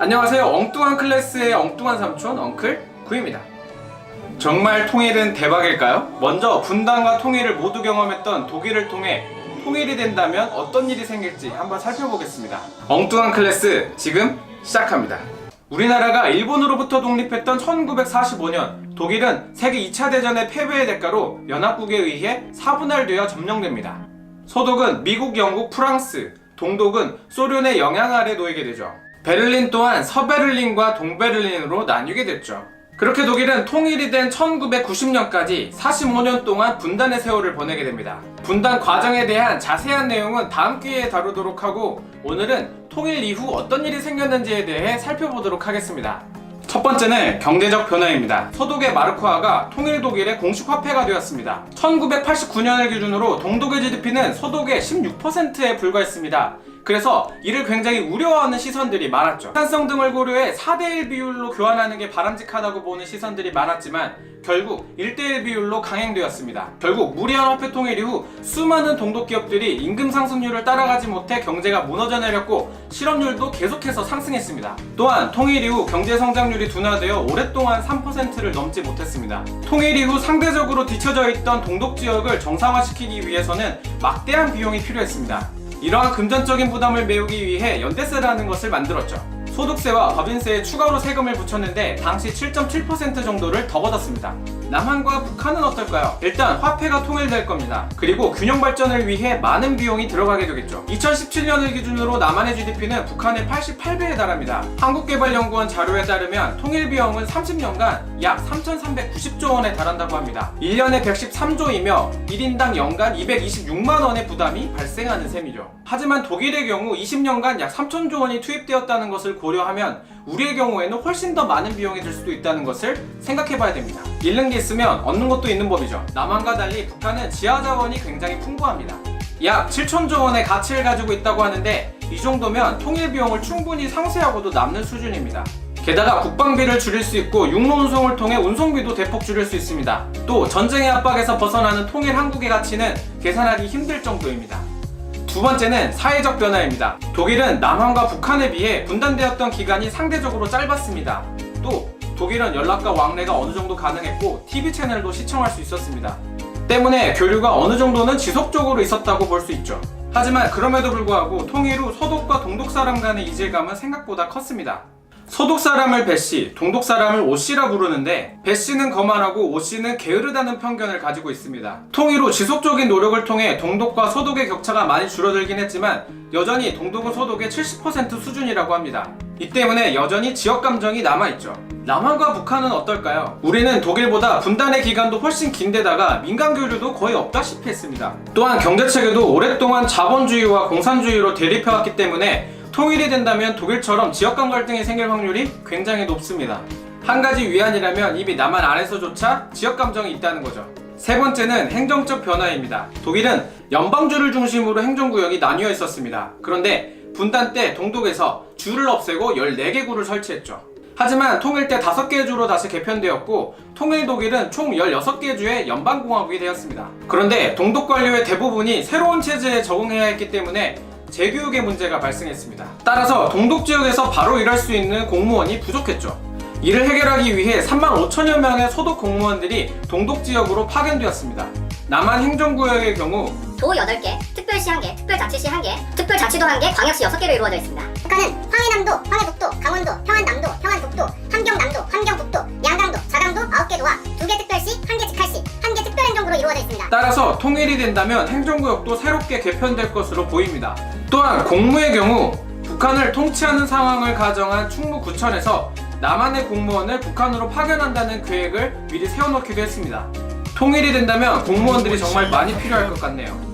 안녕하세요. 엉뚱한 클래스의 엉뚱한 삼촌 엉클 구입니다. 정말 통일은 대박일까요? 먼저 분단과 통일을 모두 경험했던 독일을 통해 통일이 된다면 어떤 일이 생길지 한번 살펴보겠습니다. 엉뚱한 클래스 지금 시작합니다. 우리나라가 일본으로부터 독립했던 1945년 독일은 세계 2차 대전의 패배의 대가로 연합국에 의해 사분할되어 점령됩니다. 소독은 미국, 영국, 프랑스, 동독은 소련의 영향 아래 놓이게 되죠. 베를린 또한 서베를린과 동베를린으로 나뉘게 됐죠. 그렇게 독일은 통일이 된 1990년까지 45년 동안 분단의 세월을 보내게 됩니다. 분단 과정에 대한 자세한 내용은 다음 기회에 다루도록 하고, 오늘은 통일 이후 어떤 일이 생겼는지에 대해 살펴보도록 하겠습니다. 첫 번째는 경제적 변화입니다. 소독의 마르크화가 통일 독일의 공식 화폐가 되었습니다. 1989년을 기준으로 동독의 GDP는 소독의 16%에 불과했습니다. 그래서 이를 굉장히 우려하는 시선들이 많았죠. 생산성 등을 고려해 4대1 비율로 교환하는 게 바람직하다고 보는 시선들이 많았지만 결국 1대1 비율로 강행되었습니다. 결국 무리한 화폐 통일 이후 수많은 동독 기업들이 임금 상승률을 따라가지 못해 경제가 무너져 내렸고 실업률도 계속해서 상승했습니다. 또한 통일 이후 경제 성장률이 둔화되어 오랫동안 3%를 넘지 못했습니다. 통일 이후 상대적으로 뒤처져 있던 동독 지역을 정상화시키기 위해서는 막대한 비용이 필요했습니다. 이러한 금전적인 부담을 메우기 위해 연대세라는 것을 만들었죠. 소득세와 법인세에 추가로 세금을 붙였는데 당시 7.7% 정도를 더 걷었습니다. 남한과 북한은 어떨까요? 일단 화폐가 통일될 겁니다. 그리고 균형 발전을 위해 많은 비용이 들어가게 되겠죠. 2017년을 기준으로 남한의 GDP는 북한의 88배에 달합니다. 한국개발연구원 자료에 따르면 통일 비용은 30년간 약 3,390조 원에 달한다고 합니다. 1년에 113조이며 1인당 연간 226만 원의 부담이 발생하는 셈이죠. 하지만 독일의 경우 20년간 약 3,000조 원이 투입되었다는 것을 고려하면 우리의 경우에는 훨씬 더 많은 비용이 들 수도 있다는 것을 생각해봐야 됩니다. 잃는 게 있으면 얻는 것도 있는 법이죠. 남한과 달리 북한은 지하자원이 굉장히 풍부합니다. 약 7,000조 원의 가치를 가지고 있다고 하는데 이 정도면 통일 비용을 충분히 상쇄하고도 남는 수준입니다. 게다가 국방비를 줄일 수 있고 육로 운송을 통해 운송비도 대폭 줄일 수 있습니다. 또 전쟁의 압박에서 벗어나는 통일 한국의 가치는 계산하기 힘들 정도입니다. 두 번째는 사회적 변화입니다. 독일은 남한과 북한에 비해 분단되었던 기간이 상대적으로 짧았습니다. 또 독일은 연락과 왕래가 어느 정도 가능했고 TV 채널도 시청할 수 있었습니다. 때문에 교류가 어느 정도는 지속적으로 있었다고 볼 수 있죠. 하지만 그럼에도 불구하고 통일 후 소독과 동독 사람 간의 이질감은 생각보다 컸습니다. 소독 사람을 배씨, 동독 사람을 오씨라 부르는데 배씨는 거만하고 오씨는 게으르다는 편견을 가지고 있습니다. 통일 후 지속적인 노력을 통해 동독과 소독의 격차가 많이 줄어들긴 했지만 여전히 동독은 소독의 70% 수준이라고 합니다. 이 때문에 여전히 지역 감정이 남아있죠. 남한과 북한은 어떨까요? 우리는 독일보다 분단의 기간도 훨씬 긴데다가 민간 교류도 거의 없다시피 했습니다. 또한 경제체계도 오랫동안 자본주의와 공산주의로 대립해왔기 때문에 통일이 된다면 독일처럼 지역간 갈등이 생길 확률이 굉장히 높습니다. 한 가지 위안이라면 이미 남한 안에서조차 지역 감정이 있다는 거죠. 세 번째는 행정적 변화입니다. 독일은 연방주를 중심으로 행정구역이 나뉘어 있었습니다. 그런데 분단 때 동독에서 주를 없애고 14개 구를 설치했죠. 하지만 통일 때 5개 주로 다시 개편되었고 통일 독일은 총 16개 주의 연방공화국이 되었습니다. 그런데 동독 관료의 대부분이 새로운 체제에 적응해야 했기 때문에 재교육의 문제가 발생했습니다. 따라서 동독 지역에서 바로 일할 수 있는 공무원이 부족했죠. 이를 해결하기 위해 35,000여 명의 소독 공무원들이 동독 지역으로 파견되었습니다. 남한 행정구역의 경우 도 8개, 특별시 1개, 특별자치시 1개, 특별자치도 1개, 광역시 6개로 이루어져 있습니다. 북한은 황해남도, 황해북도, 강원도, 평안남도, 평안북도, 함경남도, 함경북도, 양강도, 자강도 9개 도와 2개 특별시, 1개 직할시, 1개 특별행정구로 이루어져 있습니다. 따라서 통일이 된다면 행정구역도 새롭게 개편될 것으로 보입니다. 또한 공무의 경우 북한을 통치하는 상황을 가정한 충무구천에서 남한의 공무원을 북한으로 파견한다는 계획을 미리 세워놓기도 했습니다. 통일이 된다면 공무원들이 정말 많이 필요할 것 같네요.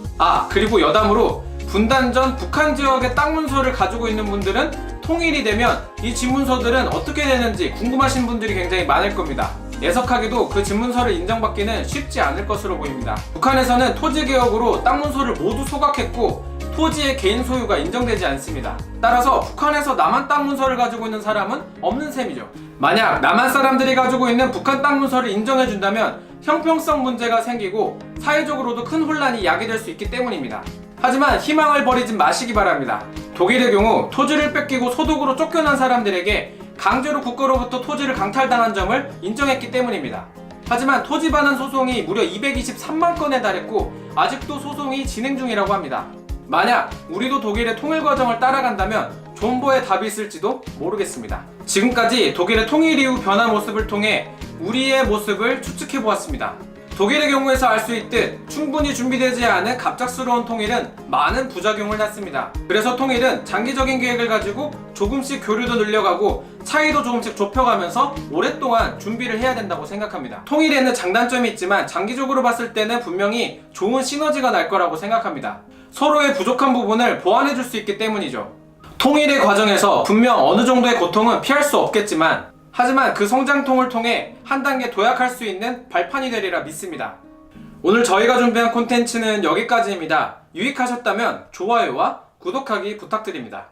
그리고 여담으로 분단 전 북한 지역의 땅 문서를 가지고 있는 분들은 통일이 되면 이 집문서들은 어떻게 되는지 궁금하신 분들이 굉장히 많을 겁니다. 예석하기도 그 집문서를 인정받기는 쉽지 않을 것으로 보입니다. 북한에서는 토지개혁으로 땅 문서를 모두 소각했고 토지의 개인 소유가 인정되지 않습니다. 따라서 북한에서 남한 땅 문서를 가지고 있는 사람은 없는 셈이죠. 만약 남한 사람들이 가지고 있는 북한 땅 문서를 인정해준다면 형평성 문제가 생기고 사회적으로도 큰 혼란이 야기될 수 있기 때문입니다. 하지만 희망을 버리지 마시기 바랍니다. 독일의 경우 토지를 뺏기고 소득으로 쫓겨난 사람들에게 강제로 국가로부터 토지를 강탈당한 점을 인정했기 때문입니다. 하지만 토지 반환 소송이 무려 223만 건에 달했고 아직도 소송이 진행 중이라고 합니다. 만약 우리도 독일의 통일 과정을 따라간다면 존버의 답이 있을지도 모르겠습니다. 지금까지 독일의 통일 이후 변화 모습을 통해 우리의 모습을 추측해 보았습니다. 독일의 경우에서 알 수 있듯 충분히 준비되지 않은 갑작스러운 통일은 많은 부작용을 낳습니다. 그래서 통일은 장기적인 계획을 가지고 조금씩 교류도 늘려가고 차이도 조금씩 좁혀가면서 오랫동안 준비를 해야 된다고 생각합니다. 통일에는 장단점이 있지만 장기적으로 봤을 때는 분명히 좋은 시너지가 날 거라고 생각합니다. 서로의 부족한 부분을 보완해 줄 수 있기 때문이죠. 통일의 과정에서 분명 어느 정도의 고통은 피할 수 없겠지만 하지만 그 성장통을 통해 한 단계 도약할 수 있는 발판이 되리라 믿습니다. 오늘 저희가 준비한 콘텐츠는 여기까지입니다. 유익하셨다면 좋아요와 구독하기 부탁드립니다.